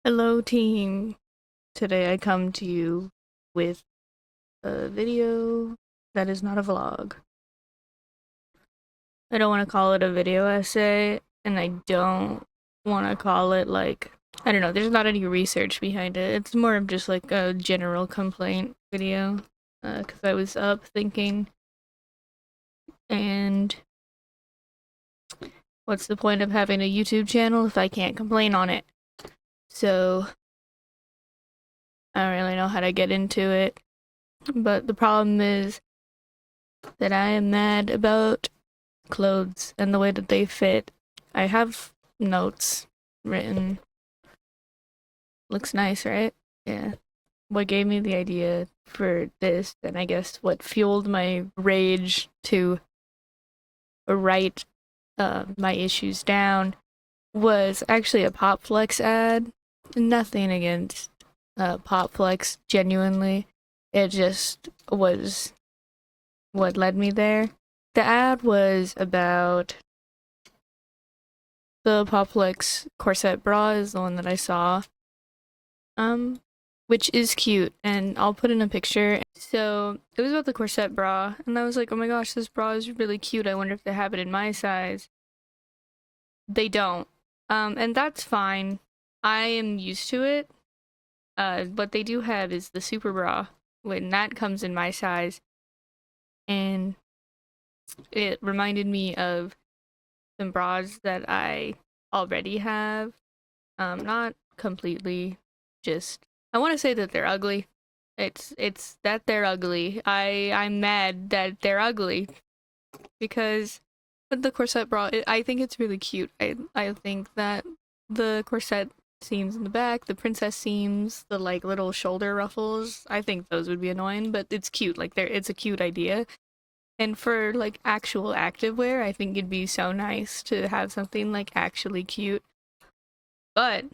Hello, team. Today I come to you with a video that is not a vlog. I don't want to call it a video essay, and I don't want to call it I don't know, there's not any research behind it. It's more of just like a general complaint video. Because I was up thinking, and what's the point of having a YouTube channel if I can't complain on it? So, I don't really know how to get into it. But the problem is that I am mad about clothes and the way that they fit. I have notes written. Looks nice, right? Yeah. What gave me the idea for this, and I guess what fueled my rage to write my issues down, was actually a Pop Flex ad. Nothing against Pop Flex, genuinely. It just was what led me there. The ad was about the Poplex corset bra is the one that I saw. Um, which is cute, and I'll put in a picture. So it was about the corset bra, and I was like, oh my gosh, this bra is really cute. I wonder if they have it in my size. They don't. And that's fine. I am used to it. What they do have is the super bra, when that comes in my size, and it reminded me of some bras that I already have. Not completely, just I want to say that they're ugly. It's that they're ugly. I'm mad that they're ugly because with the corset bra, I think it's really cute. I think that the corset seams in the back, the princess seams, the like little shoulder ruffles, I think those would be annoying, but it's cute. Like it's a cute idea. And for like actual activewear, I think it'd be so nice to have something like actually cute. But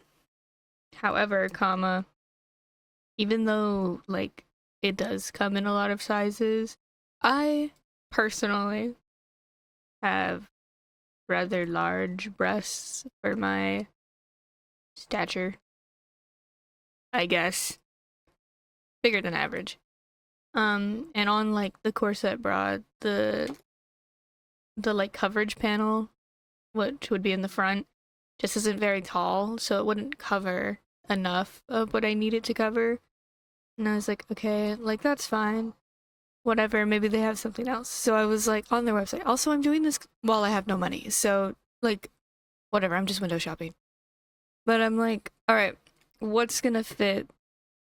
however, comma, even though like it does come in a lot of sizes, I personally have rather large breasts for my stature, I guess. Bigger than average. And on like the corset bra, the like coverage panel, which would be in the front, just isn't very tall, so it wouldn't cover enough of what I needed to cover. And I was like, okay, like that's fine. Whatever, maybe they have something else. So I was like on their website. Also, I'm doing this while I have no money. So, like, whatever, I'm just window shopping. But I'm like, all right, what's gonna fit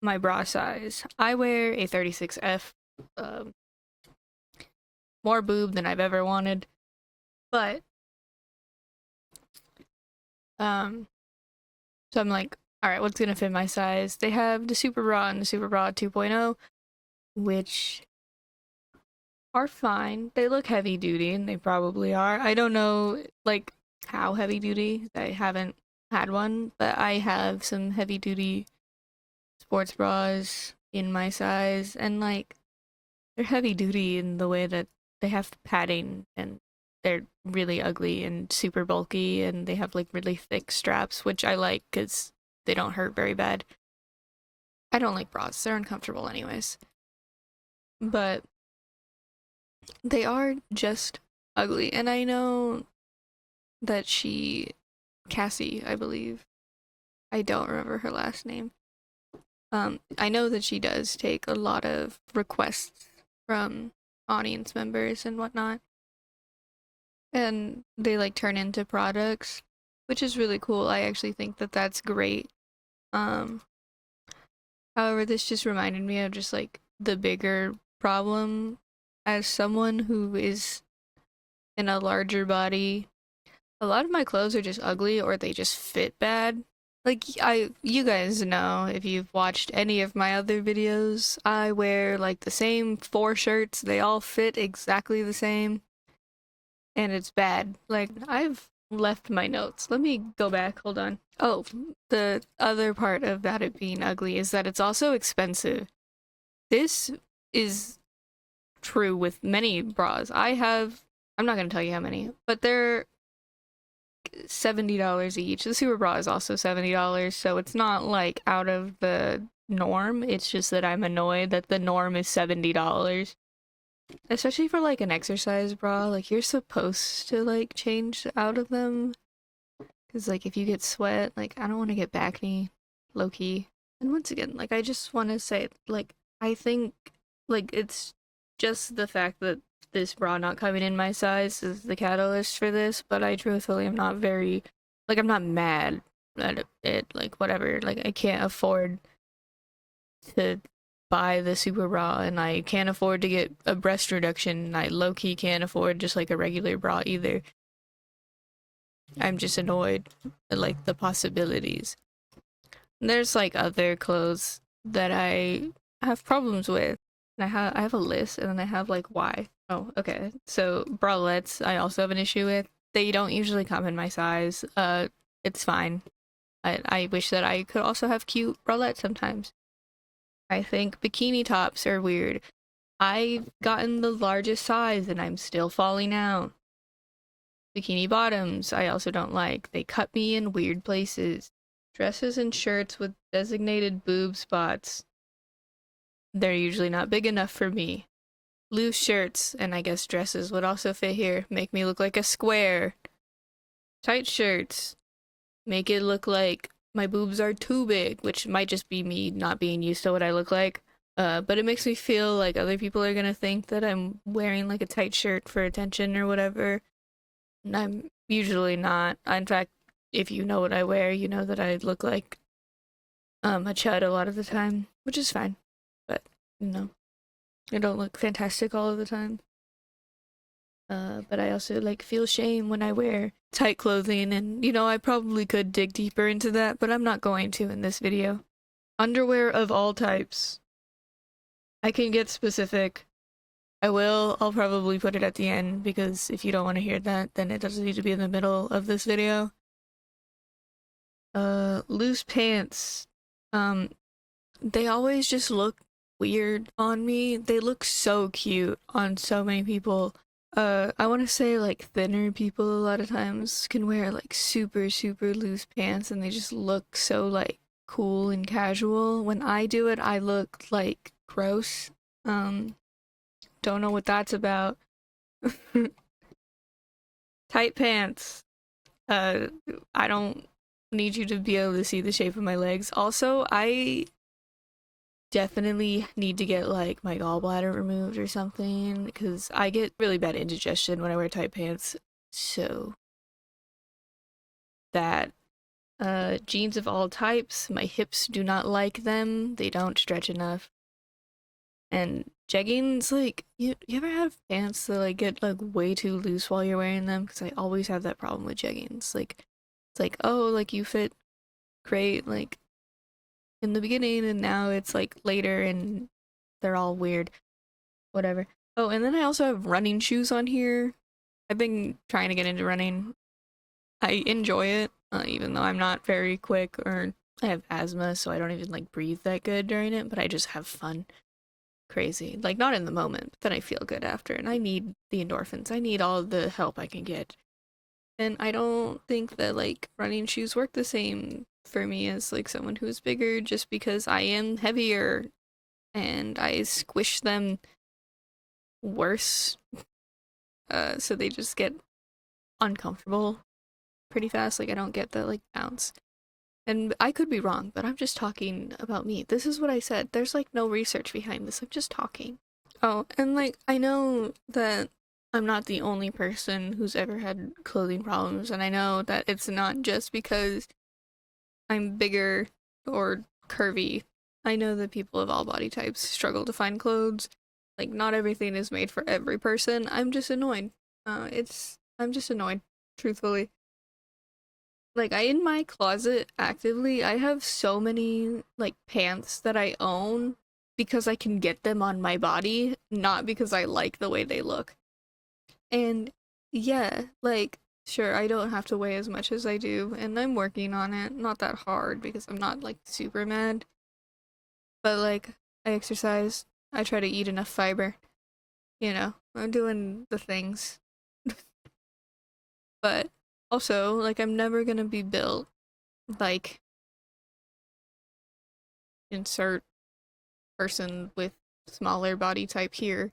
my bra size? I wear a 36F, um, more boob than I've ever wanted. But, um, so I'm like, all right, what's gonna fit my size? They have the Super Bra and the Super Bra 2.0, which are fine. They look heavy duty, and they probably are. I don't know, like, how heavy duty. I haven't had one, but I have some heavy duty sports bras in my size, and like, they're heavy duty in the way that they have padding, and they're really ugly and super bulky, and they have like really thick straps, which I like because they don't hurt very bad. I don't like bras, they're uncomfortable, anyways. But they are just ugly, and I know that Cassie, I believe. I don't remember her last name. I know that she does take a lot of requests from audience members and whatnot, and they like turn into products, which is really cool. I actually think that that's great. Um, However, this just reminded me of just like the bigger problem as someone who is in a larger body. A lot of my clothes are just ugly or they just fit bad. Like you guys know if you've watched any of my other videos, I wear like the same four shirts. They all fit exactly the same, and it's bad. Like I've left my notes. Let me go back. Hold on. Oh, the other part about it being ugly is that it's also expensive. This is true with many bras. I'm not going to tell you how many, but they're $70 each. The super bra is also $70, so it's not like out of the norm. It's just that I'm annoyed that the norm is $70. Especially for like an exercise bra, like you're supposed to like change out of them. Cause like if you get sweat, like I don't want to get bacne, low key. And once again, like I just want to say, like I think like it's just the fact that this bra not coming in my size is the catalyst for this, but I truthfully am not very, like I'm not mad at it, like whatever, like I can't afford to buy the super bra and I can't afford to get a breast reduction and I low-key can't afford just like a regular bra either. I'm just annoyed at like the possibilities. There's like other clothes that I have problems with. And I have a list and then I have like why. Oh, okay. So bralettes I also have an issue with. They don't usually come in my size. It's fine. I wish that I could also have cute bralettes sometimes. I think bikini tops are weird. I've gotten the largest size and I'm still falling out. Bikini bottoms I also don't like. They cut me in weird places. Dresses and shirts with designated boob spots. They're usually not big enough for me. Loose shirts, and I guess dresses would also fit here, make me look like a square. Tight shirts make it look like my boobs are too big, which might just be me not being used to what I look like. But it makes me feel like other people are gonna think that I'm wearing like a tight shirt for attention or whatever. And I'm usually not. In fact, if you know what I wear, you know that I look like a chud a lot of the time, which is fine. But, you know, I don't look fantastic all of the time. But I also like feel shame when I wear tight clothing and, you know, I probably could dig deeper into that, but I'm not going to in this video. Underwear of all types. I can get specific. I will. I'll probably put it at the end because if you don't want to hear that, then it doesn't need to be in the middle of this video. Loose pants. They always just look weird on me. They look so cute on so many people. I want to say like thinner people a lot of times can wear like super loose pants and they just look so like cool and casual. When I do it, I look like gross. Don't know what that's about. Tight pants. I don't need you to be able to see the shape of my legs. Also, I definitely need to get like my gallbladder removed or something because I get really bad indigestion when I wear tight pants. So that jeans of all types, my hips do not like them. They don't stretch enough. And jeggings, like you ever have pants that like get like way too loose while you're wearing them? Because I always have that problem with jeggings. Like it's like, oh, like you fit great like in the beginning and now it's like later and they're all weird. Whatever. Oh, and then I also have running shoes on here. I've been trying to get into running. I enjoy it, even though I'm not very quick or I have asthma, so I don't even like breathe that good during it, but I just have fun. Crazy. Like not in the moment, but then I feel good after and I need the endorphins. I need all the help I can get. And I don't think that like running shoes work the same for me as like someone who's bigger just because I am heavier and I squish them worse. So they just get uncomfortable pretty fast. Like I don't get the like bounce. And I could be wrong, but I'm just talking about me. This is what I said. There's like no research behind this. I'm just talking. Oh, and like I know that I'm not the only person who's ever had clothing problems, and I know that it's not just because I'm bigger or curvy. I know that people of all body types struggle to find clothes. Like not everything is made for every person. I'm just annoyed. I'm just annoyed, truthfully. Like I in my closet actively, I have so many like pants that I own because I can get them on my body, not because I like the way they look. And yeah, like sure, I don't have to weigh as much as I do, and I'm working on it. Not that hard because I'm not like super mad. But like I exercise, I try to eat enough fiber. You know, I'm doing the things. But Also, like, I'm never gonna be built like insert person with smaller body type here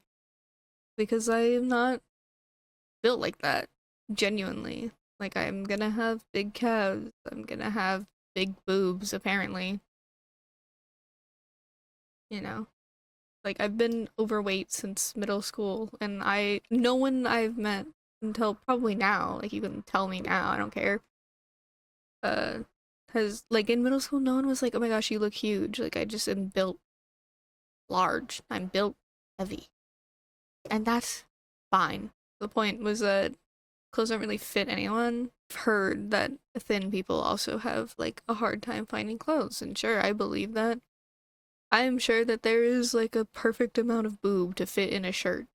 because I am not built like that. Genuinely. Like, I'm gonna have big calves. I'm gonna have big boobs, apparently. You know? Like, I've been overweight since middle school, and no one I've met until probably now, like, you can tell me now, I don't care, uh, has, like, in middle school, no one was like, oh my gosh, you look huge. Like, I just am built large. I'm built heavy. And that's fine. The point was that clothes don't really fit anyone. I've heard that thin people also have, like, a hard time finding clothes, and sure, I believe that. I'm sure that there is, like, a perfect amount of boob to fit in a shirt,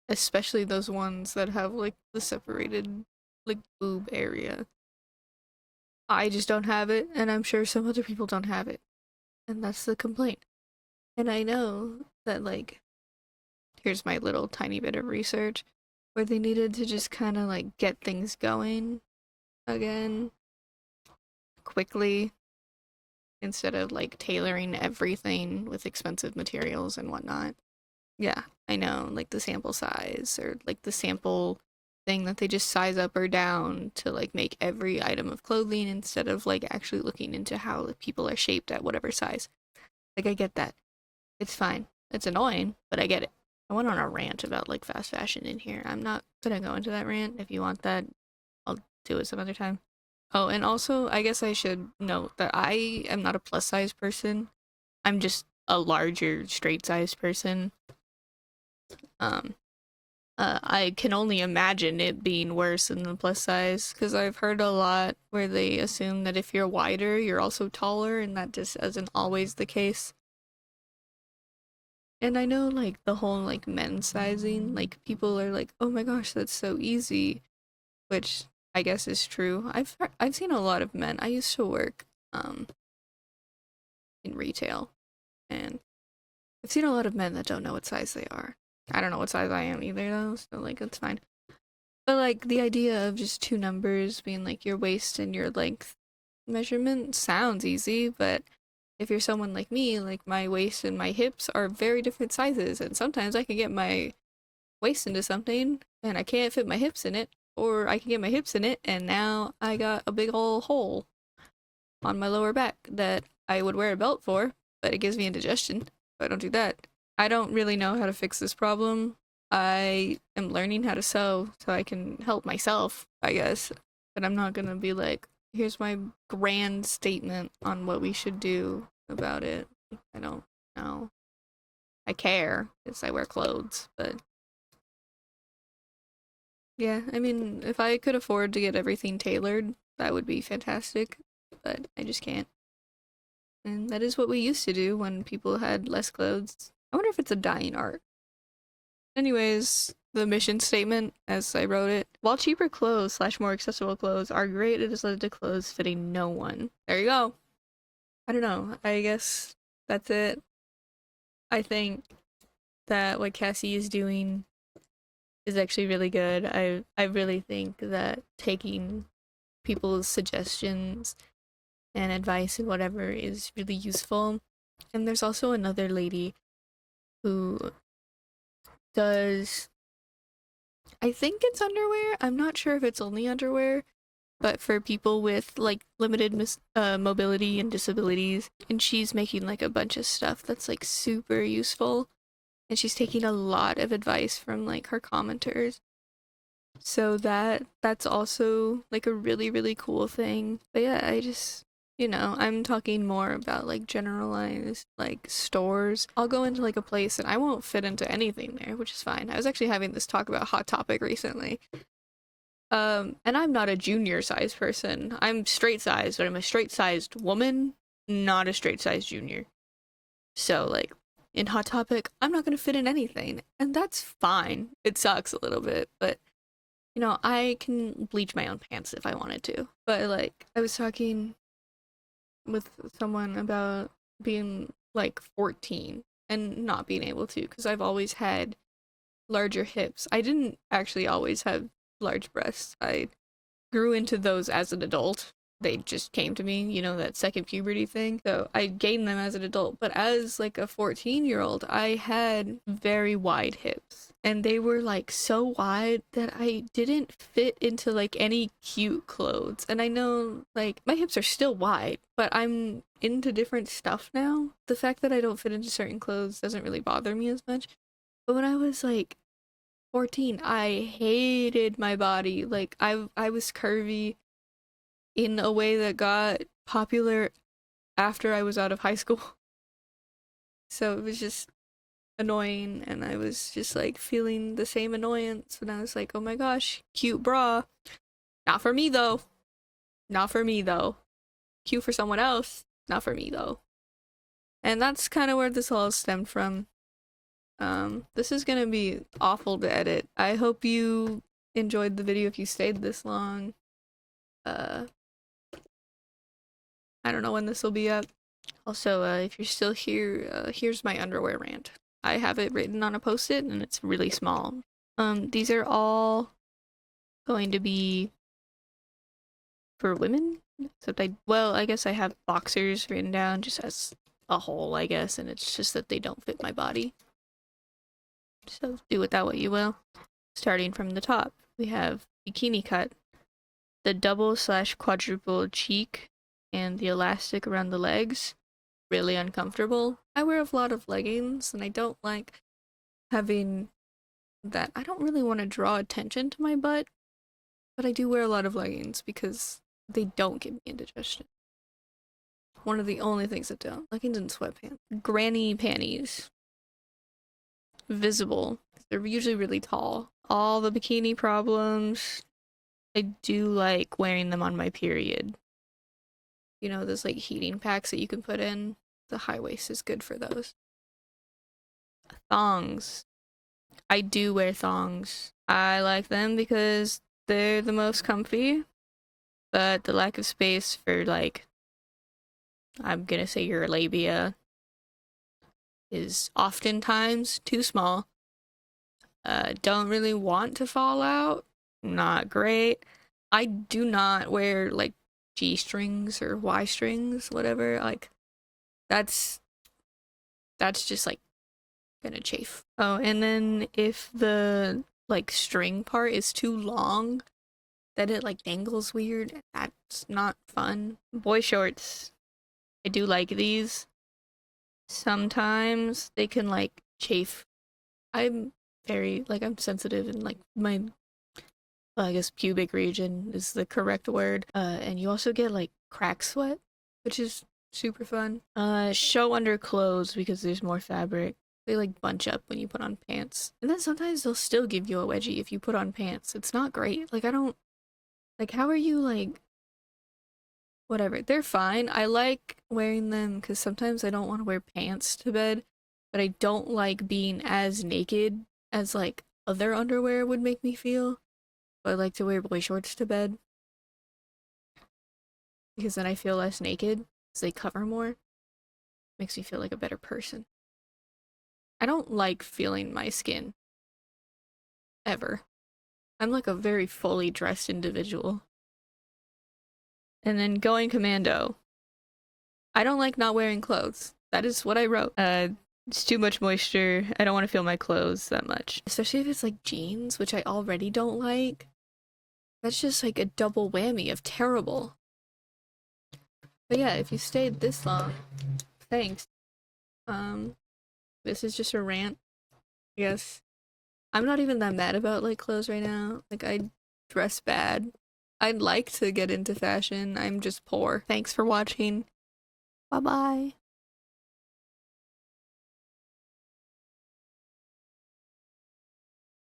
especially those ones that have, like, the separated, like, boob area. I just don't have it, and I'm sure some other people don't have it, and that's the complaint. And I know that, like, here's my little tiny bit of research, where they needed to just kind of, like, get things going again quickly instead of, like, tailoring everything with expensive materials and whatnot. Yeah, I know, like the sample size or like the sample thing that they just size up or down to like make every item of clothing instead of like actually looking into how like, people are shaped at whatever size. Like I get that. It's fine. It's annoying, but I get it. I went on a rant about like fast fashion in here. I'm not gonna go into that rant. If you want that, I'll do it some other time. Oh, and also, I guess I should note that I am not a plus size person. I'm just a larger straight size person. Um, I can only imagine it being worse in the plus size because I've heard a lot where they assume that if you're wider, you're also taller, and that just isn't always the case. And I know, like, the whole, like, men's sizing, like, people are like, oh my gosh, that's so easy, which I guess is true. I've seen a lot of men. I used to work, in retail, and I've seen a lot of men that don't know what size they are. I don't know what size I am either, though, so, like, it's fine. But like the idea of just two numbers being like your waist and your length measurement sounds easy, but if you're someone like me, like my waist and my hips are very different sizes, and sometimes I can get my waist into something and I can't fit my hips in it, or I can get my hips in it and now I got a big ol' hole on my lower back that I would wear a belt for, but it gives me indigestion, so I don't do that. I don't really know how to fix this problem. I am learning how to sew so I can help myself, I guess. But I'm not gonna be like, here's my grand statement on what we should do about it. I don't know. I care because I wear clothes, but yeah, I mean, if I could afford to get everything tailored, that would be fantastic, but I just can't. And that is what we used to do when people had less clothes. I wonder if it's a dying art. Anyways, the mission statement, as I wrote it, while cheaper clothes slash more accessible clothes are great, it has led to clothes fitting no one. There you go. I don't know. I guess that's it. I think that what Cassie is doing is actually really good. I really think that taking people's suggestions and advice and whatever is really useful. And there's also another lady who does, I think it's underwear. I'm not sure if it's only underwear, but for people with like limited mobility and disabilities. And she's making like a bunch of stuff that's like super useful. And she's taking a lot of advice from like her commenters. So that's also like a really, really cool thing. But yeah, I just, I'm talking more about like generalized like stores. I'll go into like a place and I won't fit into anything there, which is fine. I was actually having this talk about Hot Topic recently. And I'm not a junior size person. I'm straight sized, but I'm a straight sized woman, not a straight sized junior. So like in Hot Topic, I'm not gonna fit in anything, and that's fine. It sucks a little bit, but I can bleach my own pants if I wanted to. But like, I was talking with someone about being like 14 and not being able to because I've always had larger hips. I didn't actually always have large breasts. I grew into those as an adult. They just came to me, you know, that second puberty thing. So I gained them as an adult. But as like a 14-year-old, I had very wide hips. And they were like so wide that I didn't fit into like any cute clothes. And I know like my hips are still wide, but I'm into different stuff now. The fact that I don't fit into certain clothes doesn't really bother me as much. But when I was like 14, I hated my body. Like I was curvy in a way that got popular after I was out of high school. So it was just annoying, and I was just like feeling the same annoyance when I was like, oh my gosh, cute bra. Not for me though. Not for me though. Cute for someone else. Not for me though. And that's kind of where this all stemmed from. This is gonna be awful to edit. I hope you enjoyed the video if you stayed this long. I don't know when this will be up. Also, if you're still here, here's my underwear rant. I have it written on a post-it and it's really small. These are all going to be for women, except I guess I have boxers written down just as a whole, I guess, and it's just that they don't fit my body. So do with that what you will. Starting from the top, we have bikini cut, the double/quadruple cheek, and the elastic around the legs. Really uncomfortable. I wear a lot of leggings and I don't like having that. I don't really want to draw attention to my butt, but I do wear a lot of leggings because they don't give me indigestion. One of the only things that don't. Leggings and sweatpants. Granny panties. Visible. They're usually really tall. All the bikini problems. I do like wearing them on my period. You know, those like heating packs that you can put in. The high waist is good for those. Thongs. I do wear thongs. I like them because they're the most comfy, but the lack of space for like, I'm gonna say your labia is oftentimes too small. Don't really want to fall out. Not great. I do not wear like G strings or Y strings, whatever. Like that's just like gonna chafe. Oh, and then if the like string part is too long, that it like dangles weird, that's not fun. Boy shorts. I do like these. Sometimes they can like chafe. I'm very like I'm sensitive and like my I guess pubic region is the correct word. And you also get like crack sweat, which is super fun. Show under clothes because there's more fabric. They like bunch up when you put on pants. And then sometimes they'll still give you a wedgie if you put on pants. It's not great. Like I don't like how are you like whatever. They're fine. I like wearing them because sometimes I don't want to wear pants to bed, but I don't like being as naked as like other underwear would make me feel. I like to wear boy shorts to bed because then I feel less naked because they cover more. Makes me feel like a better person. I don't like feeling my skin. Ever. I'm like a very fully dressed individual. And then going commando. I don't like not wearing clothes. That is what I wrote. It's too much moisture. I don't want to feel my clothes that much. Especially if it's like jeans, which I already don't like. That's just like a double whammy of terrible. But yeah, if you stayed this long, thanks. This is just a rant. I guess. I'm not even that mad about like clothes right now. Like I dress bad. I'd like to get into fashion. I'm just poor. Thanks for watching. Bye bye.